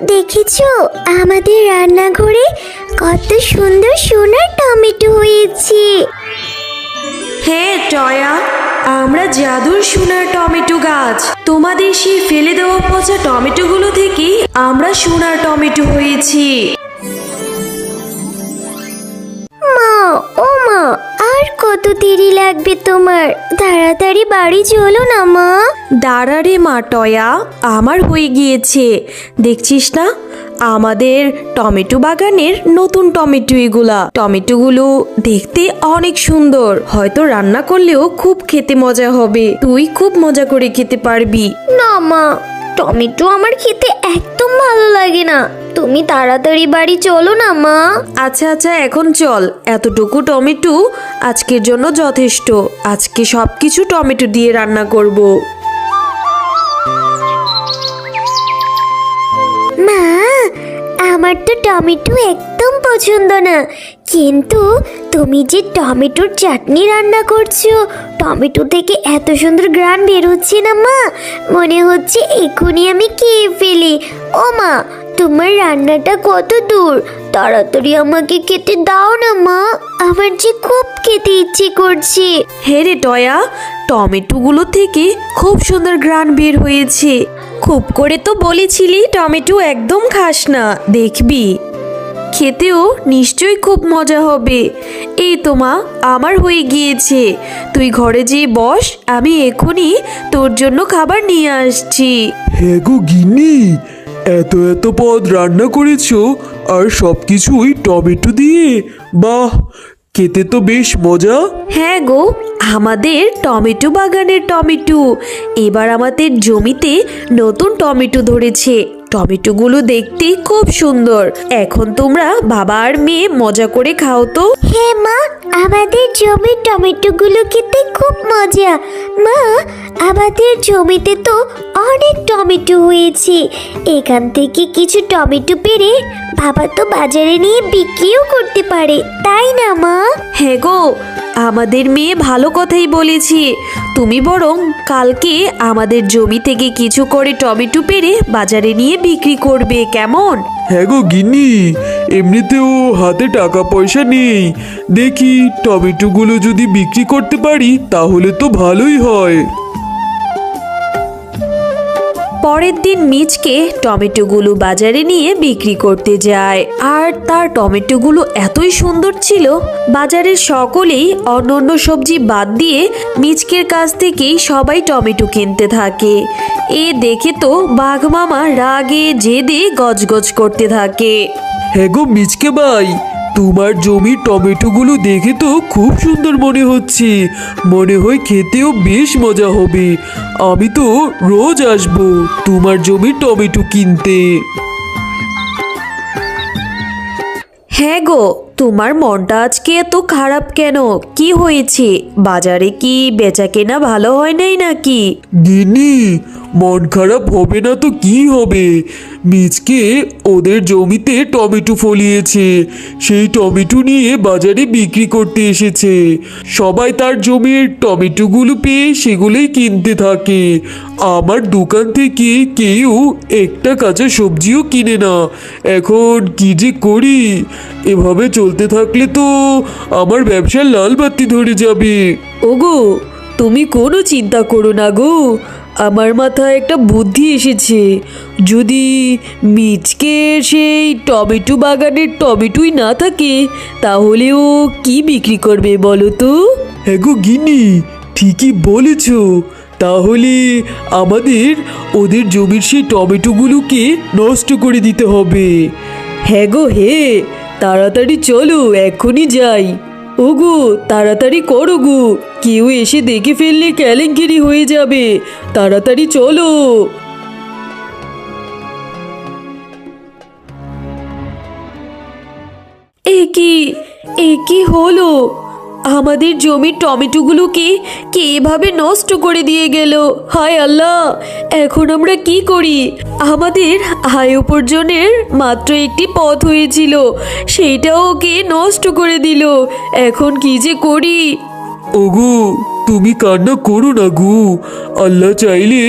দেখেছো আমাদের রান্নাঘরে কত সুন্দর সোনার টমেটো হয়েছে। হ্যাঁ টয়া, আমরা জাদুর সোনার টমেটো গাছ। তোমাদের সেই ফেলে দেওয়া পচা টমেটোগুলো থেকে আমরা সোনার টমেটো হয়েছি। মা, ও মা, আর কত দেরি লাগবে তোমার? তাড়াতাড়ি বাড়ি চলো না মা। দাঁড়া রে মা টয়া, আমার হয়ে গিয়েছে। দেখছিস না আমাদের টমেটো বাগানের নতুন টমেটো এগুলা। টমেটোগুলো দেখতে অনেক সুন্দর, হয়তো রান্না করলেও খুব খেতে মজা হবে। তুই খুব মজা করে খেতে পারবি। না মা, টমেটো আমার খেতে একদম ভালো লাগে না। তুমি তাড়াতাড়ি বাড়ি চলো না মা। আচ্ছা আচ্ছা, এখন চল। এতটুকু টমেটো আজকের জন্য যথেষ্ট। আজকে সবকিছু টমেটো দিয়ে রান্না করব। মা, আমার তো টমেটো একদম পছন্দ না, কিন্তু তুমি যে টমেটোর চাটনি রান্না করছো, টমেটো থেকে এত সুন্দর ঘ্রাণ বেরোচ্ছে না মা, মনে হচ্ছে এক্ষুনি আমি খেয়ে ফেলি। ও মা, তোমার রান্নাটা কত দূর? তাড়াতাড়ি আমাকে খেতে দাও না মা, আমার যে খুব খেতে ইচ্ছে করছে। হে রে টয়া, টমেটোগুলো থেকে খুব সুন্দর ঘ্রাণ বের হয়েছে। খুব করে তো বলেছিলি টমেটো একদম খাস না, দেখবি খেতেও নিশ্চয়ই খুব মজা হবে। এই তো মা, আমার হয়ে গিয়েছে। তুই ঘরে যেয়ে বস, আমি এখনই তোর জন্য খাবার নিয়ে আসছি। হ্যাঁ গো গিন্নি, এত এত পদ রান্না করেছো আর সবকিছুই টমেটো দিয়ে। বাহ, খেতে তো বেশ মজা। হ্যাঁ গো, আমাদের টমেটো বাগানের টমেটো। এবার আমাদের জমিতে নতুন টমেটো ধরেছে। টমেটোগুলো দেখতে খুব সুন্দর। এখন তোমরা বাবা আর মেয়ে মজা করে খাও তো। হ্যাঁ মা, আমাদের জমির টমেটোগুলো খেতে খুব মজা। মা, আমাদের জমিতে তো অনেক টমেটো হয়েছে। এখান থেকে কিছু টমেটো পেড়ে বাবা তো বাজারে নিয়ে বিক্রিও করতে পারে, তাই না মা? হ্যাঁ গো, আমাদের মেয়ে ভালো কথাই বলেছে। তুমি বরং কালকে আমাদের জমি থেকে কিছু করে টমেটো পেড়ে বাজারে নিয়ে বিক্রি করবে, কেমন? হ্যাঁ গো গিন্নি, এমনিতেও হাতে টাকা পয়সা নেই। দেখি টমেটোগুলো যদি বিক্রি করতে পারি তাহলে তো ভালোই হয়। পরের দিন মিচকে টমেটোগুলো বাজারে নিয়ে বিক্রি করতে যায়। আর তার টমেটোগুলো এতই সুন্দর ছিল, বাজারের সকলেই অন্য সবজি বাদ দিয়ে মিচকের কাছ থেকেই সবাই টমেটো কিনতে থাকে। এ দেখে তো বাঘ মামা রাগে জেদে গজগজ করতে থাকে। হ্যাঁ গো মিচকে ভাই, তোমার জমির টমেটোগুলো দেখে তো খুব সুন্দর মনে হচ্ছে। মনে হয় খেতেও বেশ মজা হবে। আমি তো রোজ আসবো তোমার জমির টমেটো কিনতে। হ্যাঁ গো, তোমার মনটা আজকে এত খারাপ কেন? কি হয়েছে? বাজারে কি বেচা কেনা ভালো হয় নাই নাকি? গিন্নি, মন খারাপ হবে না তো কি হবে? মিচকে ওদের জমিতে টমেটো ফলিয়েছে, সেই টমেটো নিয়ে বাজারে বিক্রি করতে এসেছে। সবাই তার জমির টমেটোগুলো পেয়ে সেগুলোই কিনতে থাকে। আমার দোকান থেকে কেউ একটা কাঁচা সবজিও কিনে না। এখন কি যে করি? এভাবে চলতে থাকলে তো আমার ব্যবসার লাল বাতি ধরে যাবে। ওগো, তুমি কোনো চিন্তা করো না গো, আমার মাথায় একটা বুদ্ধি এসেছে। যদি মিচকে সেই টমেটো বাগানের টমেটোই না থাকে, তাহলে ও কি বিক্রি করবে বলো তো? হ্যাঁ গো গিন্নি, ঠিকই বলেছ। তাহলে আমাদের ওদের জমির সেই টমেটোগুলোকে নষ্ট করে দিতে হবে। হ্যাঁ গো, হে তাড়াতাড়ি চলো, এক্ষুনি যাই। ওগো, তাড়াতাড়ি করো গো, কেউ এসে দেখে ফেললে কেলেঙ্কারি হয়ে যাবে। তাড়াতাড়ি চলো। এ কি হলো? আমাদের জমির টমেটোগুলোকে কে এভাবে নষ্ট করে দিয়ে গেল? হায় আল্লাহ, এখন আমরা কি করি? আমাদের আয় উপার্জনের মাত্র একটি পথ হয়েছিল, সেইটাও ওকে নষ্ট করে দিল। এখন কি যে করি? ওগো, তুমি কান্না করো না গো। আল্লাহ চাইলে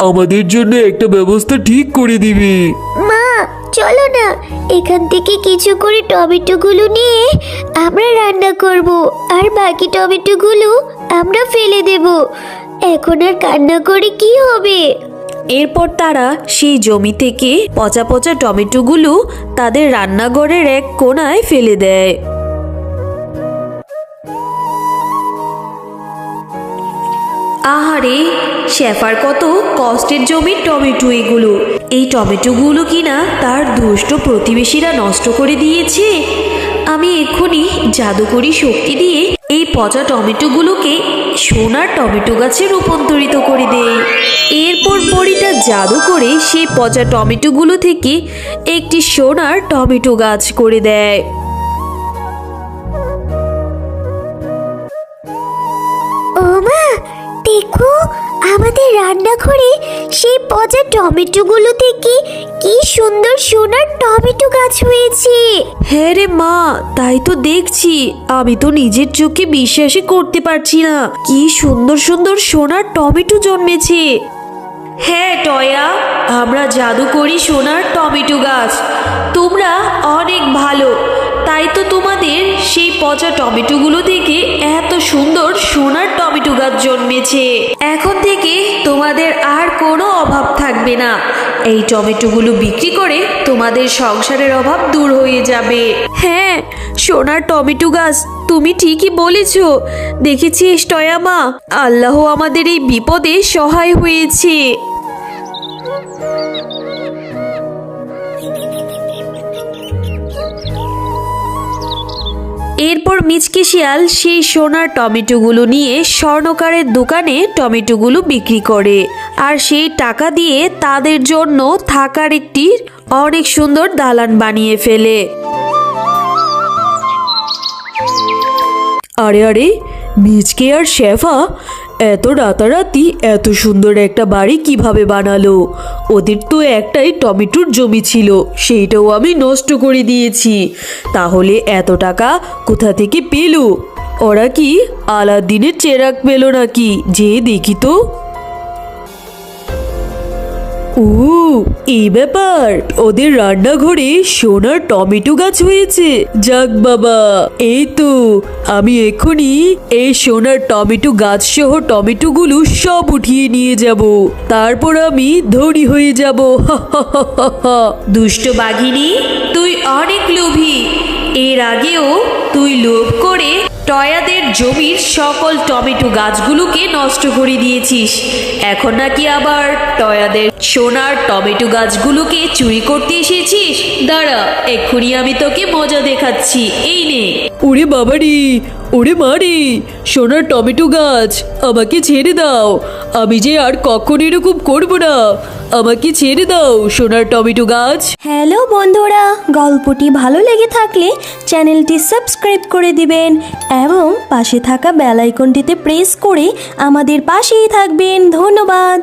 আমাদের জন্য একটা ব্যবস্থা ঠিক করে দিবে। মা, চলো না এখান থেকে কিছু করে টমেটোগুলো নিয়ে আমরা রান্না করব আর বাকি টমেটোগুলো আমরা ফেলে দেব। এখন আর কান্না করে কি হবে? এরপর তারা সেই জমি থেকে পচা পচা টমেটোগুলো তাদের রান্নাঘরের এক কোণায় ফেলে দেয়। আহারে, শেফার কত কষ্টের জমির টমেটো এগুলো। এই টমেটোগুলো কিনা তার দুষ্ট প্রতিবেশীরা নষ্ট করে দিয়েছে। আমি এক্ষুনি জাদুকরি শক্তি দিয়ে এই পচা টমেটোগুলোকে সোনার টমেটো গাছে রূপান্তরিত করে দেই। এরপর পরীটা জাদু করে সেই পচা টমেটোগুলো থেকে একটি সোনার টমেটো গাছ করে দেয়। ও মা, দেখো আমাদের রান্নাঘরে সেই পচা টমেটোগুলো থেকে কি সুন্দর সোনার টমেটো গাছ হয়েছে। হ্যাঁ রে মা, তাই তো দেখছি। আমি তো নিজের চোখে বিশ্বাসই করতে পারছি না, কি সুন্দর সুন্দর সোনার টমেটো জন্মেছে। হ্যাঁ টয়া, আমরা জাদু করি সোনার টমেটো গাছ। তোমরা অনেক ভালো, তাই তো তোমাদের সেই পচা টমেটোগুলো থেকে এত সুন্দর সোনার টমেটো গাছ জন্মেছে। এখন থেকে তোমাদের আর কোনো অভাব থাকবে না। এই টমেটোগুলো বিক্রি করে তোমাদের সংসারের অভাব দূর হয়ে যাবে। হ্যাঁ, সোনার টমেটো গাছ, তুমি ঠিকই বলেছ। দেখেছিস টয়া মা, আল্লাহ আমাদের এই বিপদে সহায় হয়েছে। এরপর মিচকে শিয়াল সেই সোনার টমেটোগুলো নিয়ে স্বর্ণকারের দোকানে টমেটোগুলো বিক্রি করে, আর সেই টাকা দিয়ে তাদের জন্য থাকার একটি অনেক সুন্দর দালান বানিয়ে ফেলে। আরে আরে, মিচকে আর শেফা এত রাতারাতি এত সুন্দর একটা বাড়ি কিভাবে বানালো? ওদের তো একটাই টমেটোর জমি ছিল, সেইটাও আমি নষ্ট করে দিয়েছি। তাহলে এত টাকা কোথা থেকে পেল? ওরা কি আলাদিনের চেরাগ পেল নাকি? যে দেখি তো। ও, এই ব্যাপার, ওদের রান্নাঘরে সোনার টমেটো গাছ হয়েছে। যাক বাবা, এই তো আমি এক্ষুনি এই সোনার টমেটো গাছ সহ টমেটোগুলো সব উঠিয়ে নিয়ে যাব, তারপর আমি ধনী হয়ে যাব। দুষ্ট বাঘিনী, তুই অনেক লোভী। এর আগেও তুই লোভ করে টয়াদের জমির সকল টমেটো গাছগুলোকে নষ্ট করে দিয়েছিস। এখন নাকি আবার টয়াদের সোনার টমেটো গাছগুলোকে চুরি করতে এসেছিস? দাঁড়া, এক্ষুনি আমি তোকে মজা দেখাচ্ছি। এই নে। ওরে বাবারি, ওরে মারে, সোনার টমেটো গাছ, আমাকে ছেড়ে দাও। আমি যে আর কখনো এরকম করবো না। আমাকে ছেড়ে দাও সোনার টমেটো গাছ। হ্যালো বন্ধুরা, গল্পটি ভালো লেগে থাকলে চ্যানেলটি সাবস্ক্রাইব করে দিবেন এবং পাশে থাকা বেল আইকনটিতে প্রেস করে আমাদের পাশেই থাকবেন। ধন্যবাদ।